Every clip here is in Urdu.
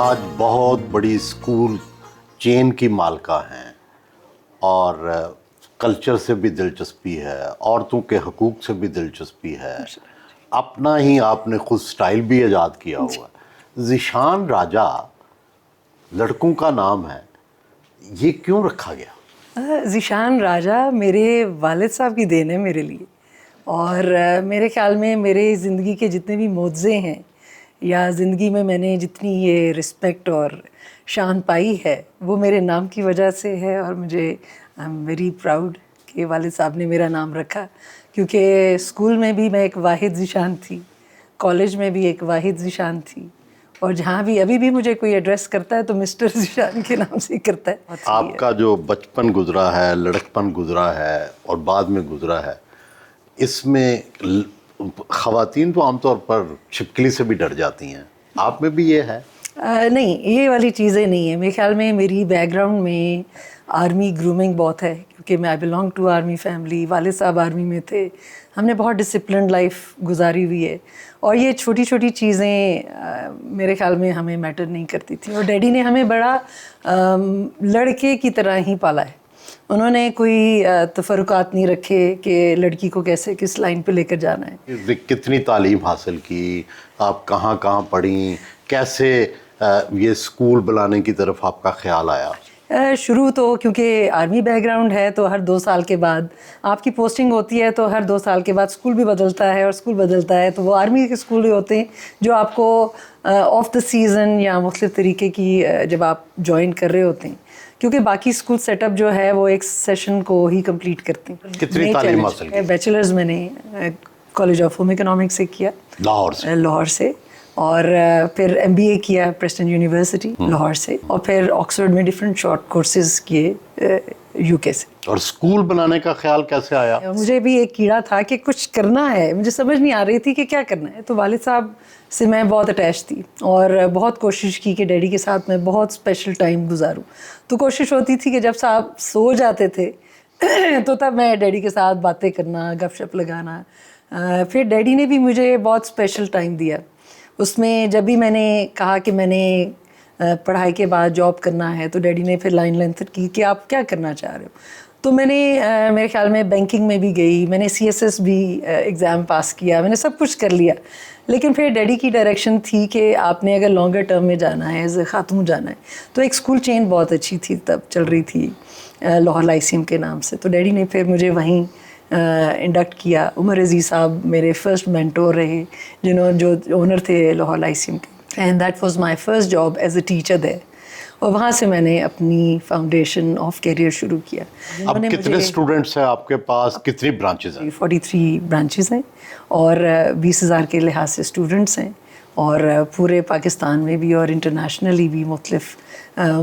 آج بہت بڑی اسکول چین کی مالکہ ہیں اور کلچر سے بھی دلچسپی ہے، عورتوں کے حقوق سے بھی دلچسپی ہے، اپنا ہی آپ نے خود سٹائل بھی ایجاد کیا ہوا ہے۔ ذیشان راجہ لڑکوں کا نام ہے، یہ کیوں رکھا گیا؟ ذیشان راجہ میرے والد صاحب کی دین ہے میرے لیے، اور میرے خیال میں میرے زندگی کے جتنے بھی معجزے ہیں یا زندگی میں نے جتنی یہ رسپیکٹ اور شان پائی ہے وہ میرے نام کی وجہ سے ہے، اور مجھے آئی ایم ویری پراؤڈ کہ والد صاحب نے میرا نام رکھا، کیونکہ اسکول میں بھی میں ایک واحد ذیشان تھی، کالج میں بھی ایک واحد ذیشان تھی، اور جہاں بھی ابھی بھی مجھے کوئی ایڈریس کرتا ہے تو مسٹر ذیشان کے نام سے ہی کرتا ہے۔ آپ کا جو بچپن گزرا ہے، لڑکپن گزرا ہے اور بعد میں گزرا ہے، اس میں خواتین تو عام طور پر چھپکلی سے بھی ڈر جاتی ہیں، آپ میں بھی یہ ہے؟ نہیں، یہ والی چیزیں نہیں ہیں میرے خیال میں۔ میری بیک گراؤنڈ میں آرمی گرومنگ بہت ہے، کیونکہ میں بلانگ ٹو آرمی فیملی، والد صاحب آرمی میں تھے، ہم نے بہت ڈسپلنڈ لائف گزاری ہوئی ہے، اور یہ چھوٹی چھوٹی چیزیں میرے خیال میں ہمیں میٹر نہیں کرتی تھیں، اور ڈیڈی نے ہمیں بڑا لڑکے کی طرح ہی پالا ہے۔ انہوں نے کوئی تفرقات نہیں رکھے کہ لڑکی کو کیسے کس لائن پہ لے کر جانا ہے۔ کتنی تعلیم حاصل کی، آپ کہاں کہاں پڑھیں، کیسے یہ اسکول بلانے کی طرف آپ کا خیال آیا؟ شروع تو کیونکہ آرمی بیک گراؤنڈ ہے تو ہر 2 سال کے بعد آپ کی پوسٹنگ ہوتی ہے، تو ہر 2 سال کے بعد اسکول بھی بدلتا ہے، اور اسکول بدلتا ہے تو وہ آرمی کے اسکول بھی ہوتے ہیں جو آپ کو آف دا سیزن یا مختلف طریقے کی جب آپ جوائن کر رہے ہوتے ہیں، کیونکہ باقی اسکول سیٹ اپ جو ہے وہ ایک سیشن کو ہی کمپلیٹ کرتے ہیں۔ کتنی تعلیم حاصل کی؟ بیچلرز میں نے کالج آف ہوم اکنامکس سے کیا، لاہور سے، اور پھر ایم بی اے کیا پریسٹن یونیورسٹی لاہور سے، اور پھر آکسفورڈ میں ڈفرینٹ شارٹ کورسز کیے یو کے سے۔ اور اسکول بنانے کا خیال کیسے آیا؟ مجھے بھی ایک کیڑا تھا کہ کچھ کرنا ہے، مجھے سمجھ نہیں آ رہی تھی کہ کیا کرنا ہے، تو والد صاحب سے میں بہت اٹیچ تھی اور بہت کوشش کی کہ ڈیڈی کے ساتھ میں بہت اسپیشل ٹائم گزاروں، تو کوشش ہوتی تھی کہ جب صاحب سو جاتے تھے تو تب میں ڈیڈی کے ساتھ باتیں کرنا، گپ شپ لگانا۔ پھر ڈیڈی نے بھی مجھے بہت اسپیشل ٹائم دیا، اس میں جب بھی میں نے کہا کہ میں نے پڑھائی کے بعد جاب کرنا ہے تو ڈیڈی نے پھر لائن لینتھ کی کہ آپ کیا کرنا چاہ رہے ہو، تو میں نے میرے خیال میں بینکنگ میں بھی گئی، میں نے سی ایس ایس بھی ایگزام پاس کیا، میں نے سب کچھ کر لیا، لیکن پھر ڈیڈی کی ڈائریکشن تھی کہ آپ نے اگر لانگر ٹرم میں جانا ہے، ایز اے خاتون جانا ہے، تو ایک اسکول چین بہت اچھی تھی تب چل رہی تھی لاہور لائسیم کے نام سے، تو ڈیڈی نے پھر مجھے وہیں انڈکٹ کیا۔ عمر عزیز صاحب میرے فرسٹ مینٹور رہے، جو اونر تھے لاہور لائسیم کے، and that was my first job as a teacher there, اور وہاں سے میں نے اپنی فاؤنڈیشن آف کیریئر شروع کیا۔ اب کتنے اسٹوڈنٹس ہیں آپ کے پاس، کتنی برانچز ہیں؟ 43 برانچز ہیں، اور 20,000 کے لحاظ سے اسٹوڈنٹس ہیں، اور پورے پاکستان میں بھی اور انٹرنیشنلی بھی مختلف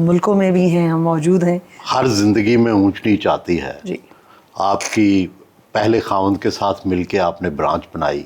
ملکوں میں بھی ہیں، ہم موجود ہیں۔ ہر زندگی میں اونچ نیچ آتی ہے، جی، آپ کی پہلے خاوند کے ساتھ مل کے آپ نے برانچ بنائی،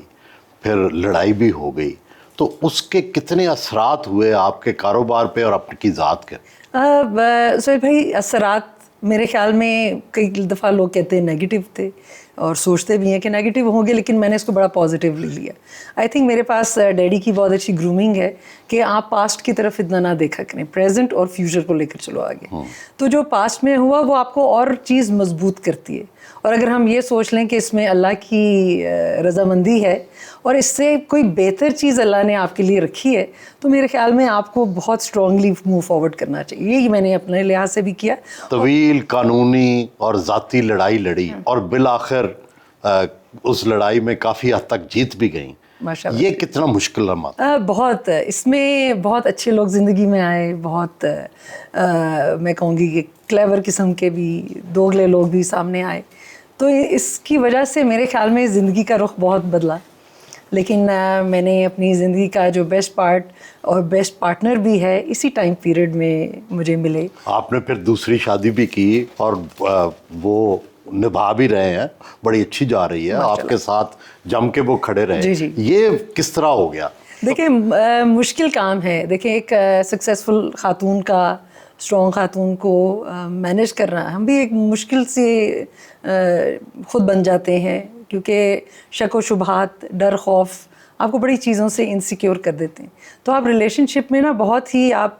پھر لڑائی بھی ہو گئی، تو اس کے کتنے اثرات ہوئے آپ کے کاروبار پہ اور آپ کی ذات کے؟ سہیل بھائی، اثرات میرے خیال میں کئی دفعہ لوگ کہتے ہیں نیگیٹو تھے، اور سوچتے بھی ہیں کہ نیگیٹو ہوں گے، لیکن میں نے اس کو بڑا پازیٹیولی لیا۔ آئی تھنک میرے پاس ڈیڈی کی بہت اچھی گرومنگ ہے کہ آپ پاسٹ کی طرف اتنا نہ دیکھا کریں، پریزنٹ اور فیوچر کو لے کر چلو آگے، تو جو پاسٹ میں ہوا وہ آپ کو اور چیز مضبوط کرتی ہے، اور اگر ہم یہ سوچ لیں کہ اس میں اللہ کی رضامندی ہے اور اس سے کوئی بہتر چیز اللہ نے آپ کے لیے رکھی ہے، تو میرے خیال میں آپ کو بہت اسٹرانگلی موو فارورڈ کرنا چاہیے۔ یہی میں نے اپنے لحاظ سے بھی کیا۔ طویل قانونی اور ذاتی لڑائی لڑی، اور بالآخر اس لڑائی میں کافی حد تک جیت بھی گئیں، یہ کتنا مشکل رہا؟ بہت، اس میں بہت اچھے لوگ زندگی میں آئے، بہت میں کہوں گی کہ کلیور قسم کے بھی دوگلے لوگ بھی سامنے آئے، تو اس کی وجہ سے میرے خیال میں زندگی کا رخ بہت بدلا، لیکن میں نے اپنی زندگی کا جو بیسٹ پارٹ اور بیسٹ پارٹنر بھی ہے اسی ٹائم پیریڈ میں مجھے ملے۔ آپ نے پھر دوسری شادی بھی کی اور وہ نبھا بھی رہے ہیں، بڑی اچھی جا رہی ہے، آپ کے ساتھ جم کے وہ کھڑے رہے، یہ کس طرح ہو گیا؟ دیکھیں، مشکل کام ہے، دیکھیں ایک سکسیزفل خاتون کا، اسٹرانگ خاتون کو مینیج کرنا، ہم بھی ایک مشکل سے خود بن جاتے ہیں، کیونکہ شک و شبہات، ڈر، خوف آپ کو بڑی چیزوں سے انسیکیور کر دیتے ہیں، تو آپ ریلیشن شپ میں نا بہت ہی آپ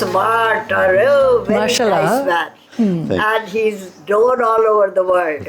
Smart or very Mashallah. nice man. And he's known all over the world.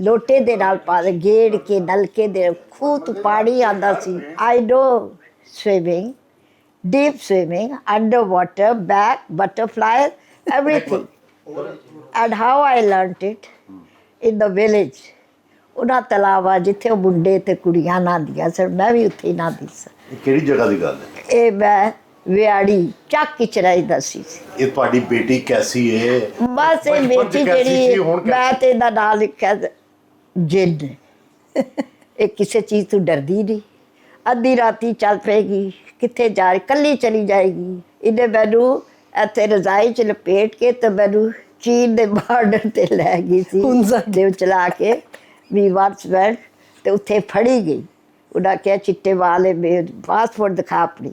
ਲੋਟੇ ਦੇ ਨਾਲ ਪਾਦੇ, ਗੇੜ ਕੇ ਨਲਕੇ ਦੇ ਖੂਹ ਤੋਂ ਪਾਣੀ ਆਂਦਾ ਸੀ। I know swimming, deep swimming, underwater, back, butterflies, everything. And how I learnt it in the village. ਉਹਨਾਂ ਤਲਾਵਾ ਜਿੱਥੇ ਉਹ ਮੁੰਡੇ ਤੇ ਕੁੜੀਆਂ ਨਹਾਉਂਦੀਆਂ ਸਨ, ਮੈਂ ਵੀ ਉੱਥੇ ਹੀ ਨਹਾਉਂਦੀ ਸਾਂ। ਇਹ ਕਿਹੜੀ ਜਗ੍ਹਾ ਦੀ ਗੱਲ ਹੈ? ਇਹ ਮੈਂ ਵਿਆੜੀ ਚੱਕ ਚਰਾਈ ਦੱਸੀ ਸੀ। ਇਹ ਤੁਹਾਡੀ ਬੇਟੀ ਕੈਸੀ ਹੈ? ਬਸ ਇਹ ਬੇਟੀ ਜਿਹੜੀ, ਮੈਂ ਤੇ ਇਹਦਾ ਨਾਂ ਲਿਖਿਆ ਜਿੰਨ। ਇਹ ਕਿਸੇ ਚੀਜ਼ ਤੋਂ ਡਰਦੀ ਨਹੀਂ, ਅੱਧੀ ਰਾਤੀ ਚੱਲ ਪਏਗੀ, ਕਿੱਥੇ ਜਾ ਰਹੀ, ਕੱਲੀ ਚਲੀ ਜਾਏਗੀ। ਇਹਨੇ ਮੈਨੂੰ ਇੱਥੇ ਰਜ਼ਾਈ 'ਚ ਲਪੇਟ ਕੇ ਤੇ ਮੈਨੂੰ ਚੀਨ ਦੇ ਬਾਰਡਰ ਤੇ ਲੈ ਗਈ ਸੀ, ਦੇ ਚਲਾ ਕੇ ਵੀ ਵਾਟਸਵੈਂਡ, ਤੇ ਉੱਥੇ ਫੜੀ ਗਈ। ਉਹਨਾਂ ਕਿਹਾ ਚਿੱਟੇ ਵਾਲੇ ਪਾਸਪੋਰਟ ਦਿਖਾ ਆਪਣੀ।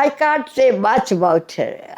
I can't say much about her.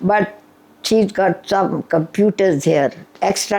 but she's got some computers here, extra